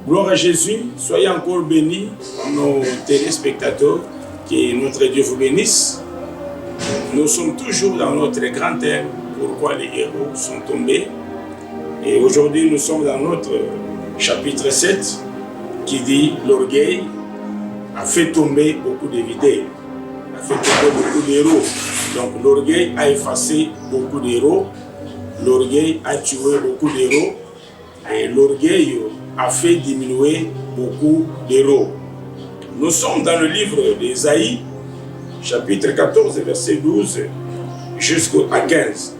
Gloire à Jésus, soyez encore bénis, nos téléspectateurs, que notre Dieu vous bénisse. Nous sommes toujours dans notre grand thème, pourquoi les héros sont tombés. Et aujourd'hui, nous sommes dans notre chapitre 7, qui dit l'orgueil a fait tomber beaucoup de leaders, a fait tomber beaucoup d'héros. Donc l'orgueil a effacé beaucoup d'héros, l'orgueil a tué beaucoup d'héros, et l'orgueil a fait diminuer beaucoup d'héros. Nous sommes dans le livre d'Ésaïe, chapitre 14, verset 12 jusqu'à 15.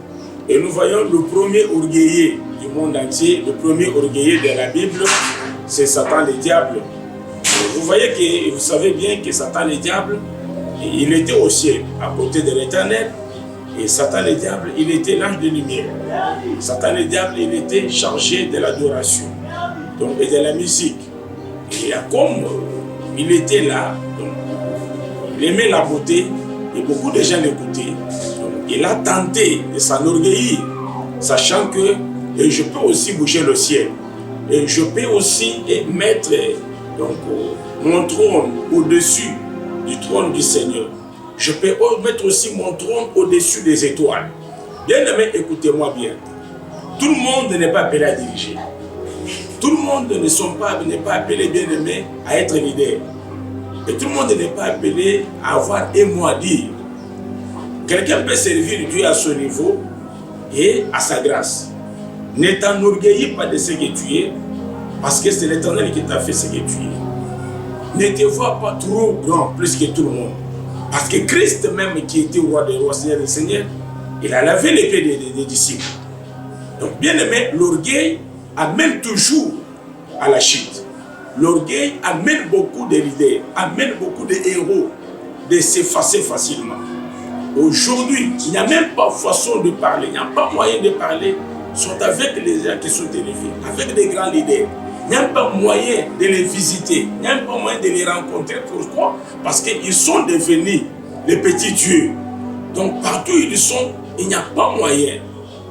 Et nous voyons le premier orgueillé du monde entier, le premier orgueillé de la Bible, c'est Satan le diable. Et vous voyez que, vous savez bien que Satan le diable, il était au ciel, à côté de l'Éternel. Et Satan le diable, il était l'ange de lumière. Satan le diable, il était chargé de l'adoration et de la musique. Et comme il était là, donc, il aimait la beauté et beaucoup de gens l'écoutaient. Il a tenté de s'enorgueillir, sachant que je peux aussi bouger le ciel. Et je peux aussi mettre donc, mon trône au-dessus du trône du Seigneur. Je peux mettre aussi mon trône au-dessus des étoiles. Bien-aimés, écoutez-moi bien. Tout le monde n'est pas appelé à diriger. Tout le monde n'est pas appelé, bien-aimé, à être leader. Et tout le monde n'est pas appelé à avoir un mot à dire. Quelqu'un peut servir Dieu à son niveau et à sa grâce. Ne t'enorgueillis pas de ce que tu es, parce que c'est l'Éternel qui t'a fait ce que tu es. Ne te vois pas trop grand, plus que tout le monde. Parce que Christ même, qui était roi des rois, Seigneur des seigneurs, il a lavé les pieds des disciples. Donc, bien aimé, l'orgueil amène toujours à la chute. L'orgueil amène beaucoup de leaders, amène beaucoup de héros de s'effacer facilement. Aujourd'hui, il n'y a même pas façon de parler, il n'y a pas moyen de parler, sont avec les gens qui sont élevés, avec des grands leaders. Il n'y a pas moyen de les visiter, il n'y a pas moyen de les rencontrer. Pourquoi? Parce qu'ils sont devenus les petits dieux. Donc partout où ils sont, il n'y a pas moyen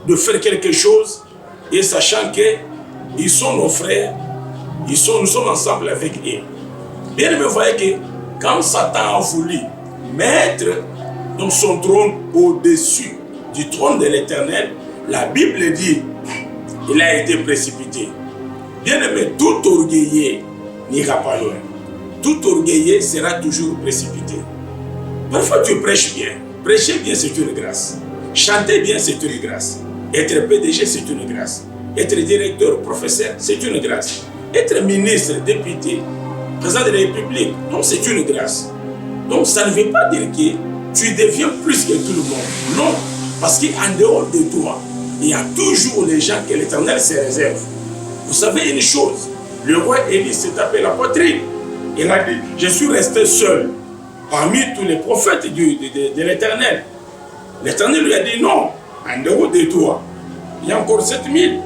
de faire quelque chose, et sachant qu'ils sont nos frères, nous sommes ensemble avec eux. Bien aimé, vous voyez que quand Satan a voulu mettre donc son trône au-dessus du trône de l'Éternel, la Bible dit il a été précipité. Bien aimé, tout orgueillé n'ira pas loin. Tout orgueillé sera toujours précipité. Parfois tu prêches bien. Prêcher bien, c'est une grâce. Chanter bien, c'est une grâce. Être PDG, c'est une grâce. Être directeur, professeur, c'est une grâce. Être ministre, député, président de la République, donc c'est une grâce. Donc ça ne veut pas dire que tu deviens plus que tout le monde. Non, parce qu'en dehors de toi, il y a toujours les gens que l'Éternel se réserve. Vous savez une chose, le roi Élie s'est tapé la poitrine. Il a dit, je suis resté seul parmi tous les prophètes de l'Éternel. L'Éternel lui a dit, non, en dehors de toi, il y a encore 7000.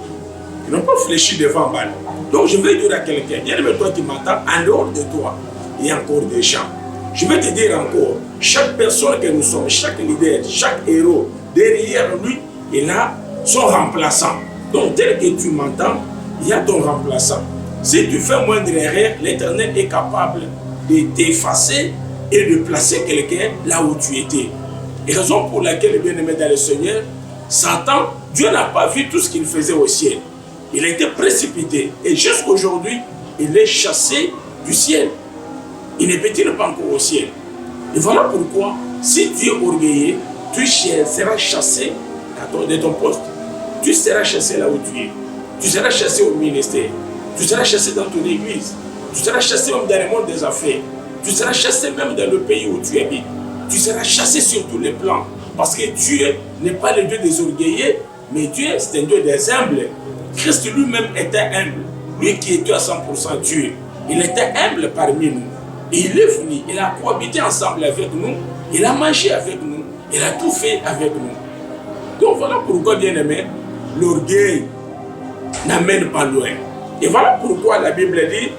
Ils n'ont pas fléchi devant Baal. Donc je vais dire à quelqu'un, bien aimé toi qui m'entends, en dehors de toi, il y a encore des gens. Je vais te dire encore, chaque personne que nous sommes, chaque leader, chaque héros, derrière lui, il a son remplaçant. Donc tel que tu m'entends, il y a ton remplaçant. Si tu fais moindre erreur, l'Éternel est capable de t'effacer et de placer quelqu'un là où tu étais. Et raison pour laquelle, bien aimé dans le Seigneur, Satan, Dieu n'a pas vu tout ce qu'il faisait au ciel. Il a été précipité. Et jusqu'à aujourd'hui, il est chassé du ciel. Il n'est peut-être pas encore au ciel. Et voilà pourquoi, si tu es orgueilleux, tu seras chassé de ton poste. Tu seras chassé là où tu es. Tu seras chassé au ministère. Tu seras chassé dans ton église. Tu seras chassé même dans le monde des affaires. Tu seras chassé même dans le pays où tu habites. Tu seras chassé sur tous les plans. Parce que Dieu n'est pas le Dieu des orgueilleux, mais Dieu, c'est un Dieu des humbles. Christ lui-même était humble. Lui qui était à 100% Dieu. Il était humble parmi nous. Et il est venu, il a cohabité ensemble avec nous. Il a mangé avec nous. Il a tout fait avec nous. Donc voilà pourquoi, bien aimé, l'orgueil n'amène pas loin. Et voilà pourquoi la Bible dit,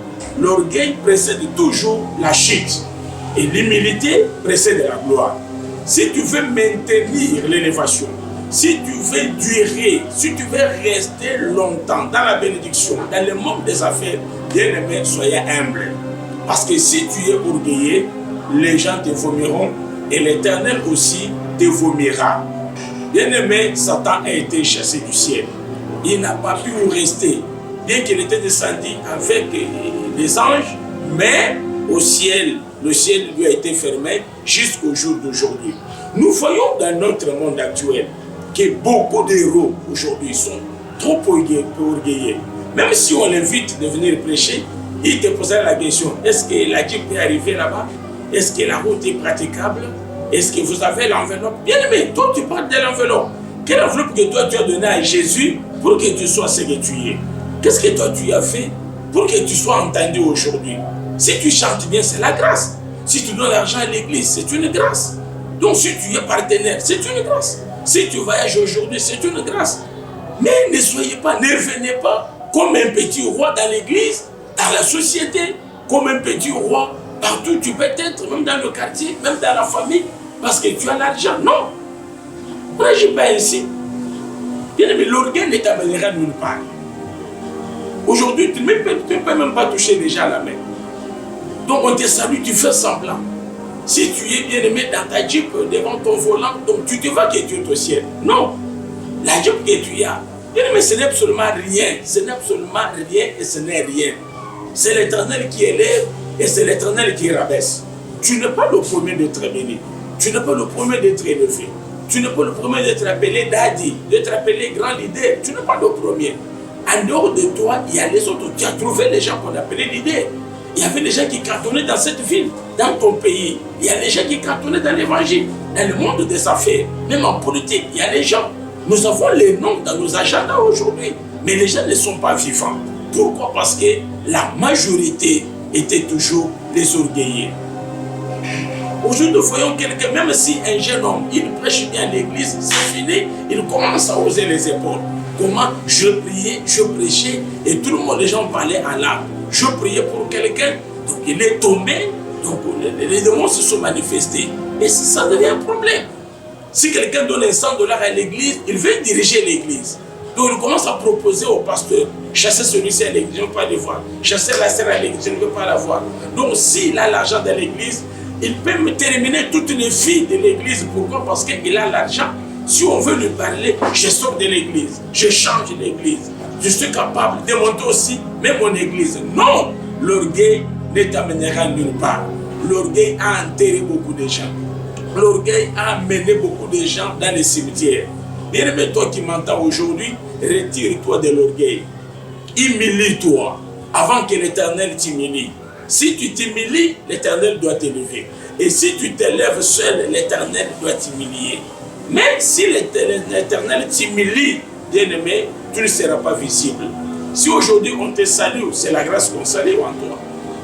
l'orgueil précède toujours la chute. Et l'humilité précède la gloire. Si tu veux maintenir l'élévation, Si tu veux durer, si tu veux rester longtemps dans la bénédiction, dans le monde des affaires, bien-aimé, soyez humble. Parce que si tu es orgueilleux, les gens te vomiront et l'Éternel aussi te vomira. Bien-aimé, Satan a été chassé du ciel. Il n'a pas pu rester, bien qu'il était descendu avec les anges, mais au ciel, le ciel lui a été fermé jusqu'au jour d'aujourd'hui. Nous voyons dans notre monde actuel que beaucoup d'héros aujourd'hui sont trop orgueilleux. Même si on l'invite de venir prêcher, il te posera la question, est-ce que la Jeep peut arriver là-bas? Est-ce que la route est praticable? Est-ce que vous avez l'enveloppe? Bien aimé, toi tu parles de l'enveloppe. Quelle enveloppe que toi tu as donnée à Jésus pour que tu sois ce que tu es? Qu'est-ce que toi tu as fait pour que tu sois entendu aujourd'hui? Si tu chantes bien, c'est la grâce. Si tu donnes l'argent à l'église, c'est une grâce. Donc si tu es partenaire, c'est une grâce. Si tu voyages aujourd'hui, c'est une grâce. Mais ne soyez pas, ne venez pas comme un petit roi dans l'église, dans la société, comme un petit roi partout où tu peux être, même dans le quartier, même dans la famille, parce que tu as l'argent. Non. On n'agit pas ainsi. Bien aimé, l'orgueil ne t'amènera nulle part. Aujourd'hui, tu ne peux même pas toucher les gens à la main. Donc on te salue, tu fais semblant. Si tu es bien aimé dans ta Jeep devant ton volant, donc tu te vas que tu es au ciel. Non. La Jeep que tu as, bien aimé, ce n'est absolument rien. Ce n'est absolument rien et ce n'est rien. C'est l'Éternel qui élève et c'est l'Éternel qui rabaisse. Tu n'es pas le premier d'être béni. Tu n'es pas le premier d'être élevé. Tu n'es pas le premier d'être appelé daddy, d'être appelé grand leader. Tu n'es pas le premier. En dehors de toi, il y a les autres. Tu as trouvé les gens qu'on appelait leaders. Il y avait des gens qui cartonnaient dans cette ville, dans ton pays. Il y a des gens qui cartonnaient dans l'évangile, dans le monde des affaires, même en politique. Il y a des gens. Nous avons les noms dans nos agendas aujourd'hui, mais les gens ne sont pas vivants. Pourquoi? Parce que la majorité était toujours des orgueilleux. Aujourd'hui, nous voyons quelqu'un, même si un jeune homme, il prêche bien à l'église, c'est fini, il commence à oser les épaules. Comment? Je priais, je prêchais, et tout le monde, les gens parlaient en langue. Je priais pour quelqu'un, donc il est tombé, donc les démons se sont manifestés. Et ça devient un problème. Si quelqu'un donne $100 à l'église, il veut diriger l'église. Donc il commence à proposer au pasteur, chasser celui-ci à l'église, je ne veux pas le voir. Chasser la sœur à l'église, je ne veux pas la voir. Donc s'il a l'argent de l'église, il peut me terminer toutes les filles de l'église. Pourquoi? Parce qu'il a l'argent. Si on veut lui parler, je sors de l'église, je change l'église. Je suis capable de monter aussi même mon église. Non, l'orgueil ne t'amènera nulle part. L'orgueil a enterré beaucoup de gens. L'orgueil a amené beaucoup de gens dans les cimetières. Bien-aimé, toi qui m'entends aujourd'hui, retire-toi de l'orgueil. Humilie-toi avant que l'Éternel t'humilie. Si tu t'humilies, l'Éternel doit t'élever. Et si tu t'élèves seul, l'Éternel doit t'humilier. Mais si l'Éternel t'humilie, bien-aimé, tu ne seras pas visible. Si aujourd'hui on te salue, c'est la grâce qu'on salue en toi.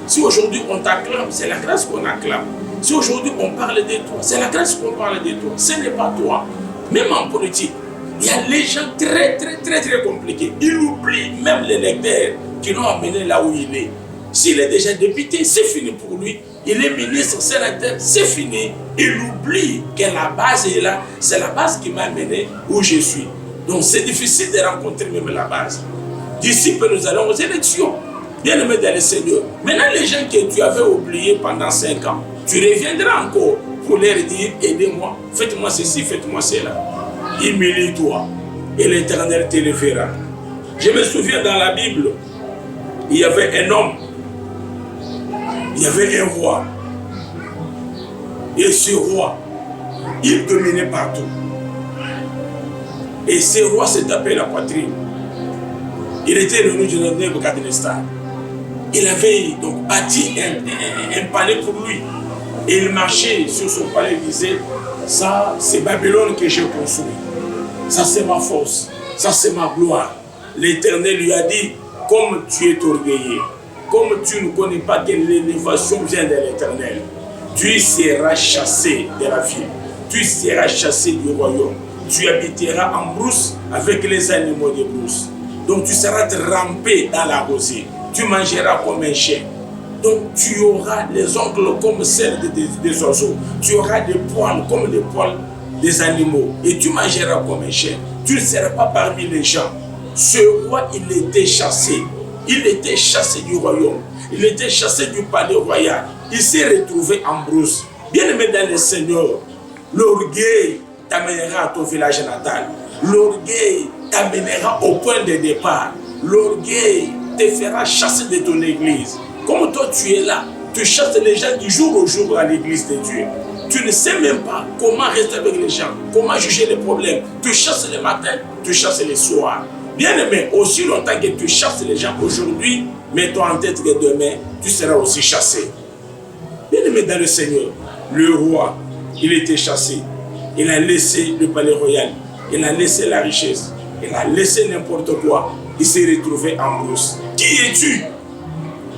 Si aujourd'hui on t'acclame, c'est la grâce qu'on acclame. Si aujourd'hui on parle de toi, c'est la grâce qu'on parle de toi. Ce n'est pas toi. Même en politique, il y a les gens très compliqués. Ils oublient même les lecteurs qui l'ont amené là où il est. S'il est déjà député, c'est fini pour lui. Il est ministre, sénateur, c'est fini. Il oublie que la base est là. C'est la base qui m'a amené où je suis. Donc c'est difficile de rencontrer même la base. D'ici que nous allons aux élections. Bien aimé dans le Seigneur. Maintenant, les gens que tu avais oubliés pendant 5 ans, tu reviendras encore pour leur dire, aidez-moi, faites-moi ceci, faites-moi cela. Humilie-toi et l'Éternel t'élèvera. Je me souviens dans la Bible, il y avait un homme, il y avait un roi. Et ce roi, il dominait partout. Et ce roi s'est tapé la poitrine. Il était le nom de Nebuchadnezzar. Il avait donc bâti un palais pour lui. Et il marchait sur son palais, il disait, ça c'est Babylone que j'ai construit. Ça c'est ma force. Ça c'est ma gloire. L'Éternel lui a dit, comme tu es orgueilleux, comme tu ne connais pas que l'élévation vient de l'Éternel, tu seras chassé de la ville. Tu seras chassé du royaume. Tu habiteras en brousse avec les animaux de brousse. Donc tu seras trempé dans la rosée. Tu mangeras comme un chien. Donc tu auras les ongles comme celles des oiseaux. Tu auras des poils comme les poils des animaux et tu mangeras comme un chien. Tu ne seras pas parmi les gens. Ce roi, il était chassé. Il était chassé du royaume. Il était chassé du palais royal. Il s'est retrouvé en brousse. Bien-aimé dans le Seigneur, l'orgueil t'amènera à ton village natal. L'orgueil t'amènera au point de départ. L'orgueil te fera chasser de ton église. Comme toi tu es là, tu chasses les gens du jour au jour à l'église de Dieu. Tu ne sais même pas comment rester avec les gens, comment juger les problèmes. Tu chasses le matin, tu chasses le soir. Bien aimé, aussi longtemps que tu chasses les gens aujourd'hui, mets-toi en tête que demain, tu seras aussi chassé. Bien aimé dans le Seigneur, le roi, il était chassé. Il a laissé le palais royal, il a laissé la richesse, il a laissé n'importe quoi. Il s'est retrouvé en brousse. Qui es-tu?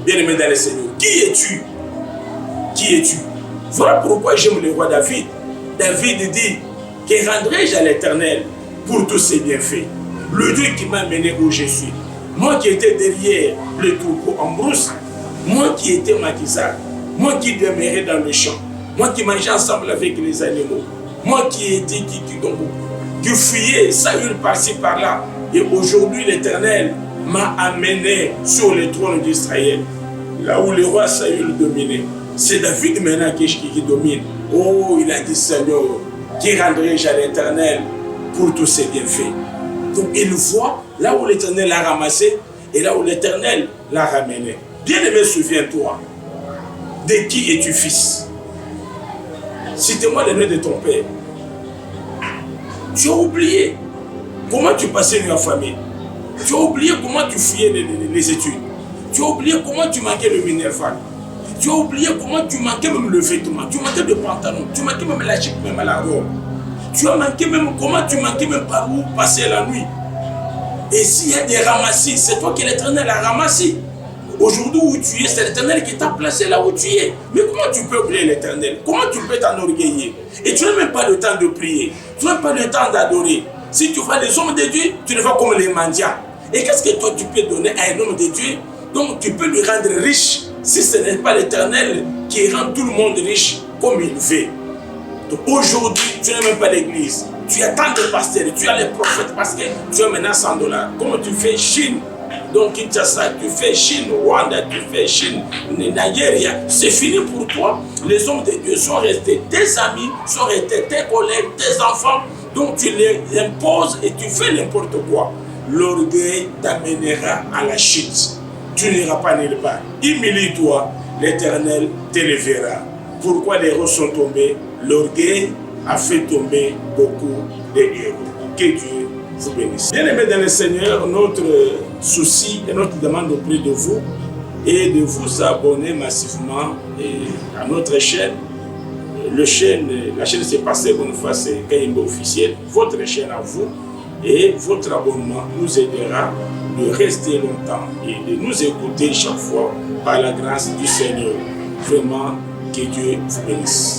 Bien aimé dans le Seigneur, qui es-tu? Qui es-tu? Voilà pourquoi j'aime le roi David. David dit, que rendrai-je à l'Éternel pour tous ses bienfaits? Le Dieu qui m'a mené où je suis. Moi qui étais derrière le troupeau en brousse, moi qui étais maquisard, moi qui demeurais dans le champ, moi qui mangeais ensemble avec les animaux, moi qui étais qui fuyais Saül par-ci par-là. Et aujourd'hui l'Éternel m'a amené sur le trône d'Israël, là où le roi Saül dominait. C'est David maintenant qui domine. Oh, il a dit, Seigneur, qui rendrai-je à l'Éternel pour tous ses bienfaits? Donc il voit là où l'Éternel l'a ramassé et là où l'Éternel l'a ramené. Bien-aimé, souviens-toi, de qui es-tu fils? Cite-moi le nom de ton père. Tu as oublié comment tu passais une famille. Tu as oublié comment tu fuyais les études. Tu as oublié comment tu manquais le minerval. Tu as oublié comment tu manquais même le vêtement. Tu manquais de pantalon. Tu manquais même la chic, même la robe. Tu as manqué même comment tu manquais même par où passer la nuit. Et s'il y a des ramassis, c'est toi qui l'Éternel a ramassé. Aujourd'hui où tu es, c'est l'Éternel qui t'a placé là où tu es. Mais comment tu peux oublier l'Éternel? Comment tu peux t'enorgueillir? Et tu n'as même pas le temps de prier. Tu n'as pas le temps d'adorer. Si tu vois les hommes de Dieu, tu les vois comme les mendiants. Et qu'est-ce que toi tu peux donner à un homme de Dieu? Donc tu peux lui rendre riche si ce n'est pas l'Éternel qui rend tout le monde riche comme il veut. Donc aujourd'hui, tu n'as même pas l'église. Tu as tant de pasteurs, tu as les prophètes parce que tu as maintenant 100 $. Comment tu fais Chine? Donc Kinshasa, tu fais Chine, Rwanda, tu fais Chine, Nigeria. C'est fini pour toi. Les hommes de Dieu sont restés tes amis, sont restés tes collègues, tes enfants. Donc tu les imposes et tu fais n'importe quoi. L'orgueil t'amènera à la chute. Tu n'iras pas nulle part. Humilie-toi, l'Éternel t'élèvera. Pourquoi les héros sont tombés? L'orgueil a fait tomber beaucoup de héros. Que Dieu vous bénisse. Bien-aimés dans le Seigneur, notre souci et notre demande auprès de vous est de vous abonner massivement à notre chaîne. La chaîne c'est Pasteur Boniface Kayembe officiel, votre chaîne à vous. Et votre abonnement nous aidera de rester longtemps et de nous écouter chaque fois par la grâce du Seigneur. Vraiment, que Dieu vous bénisse.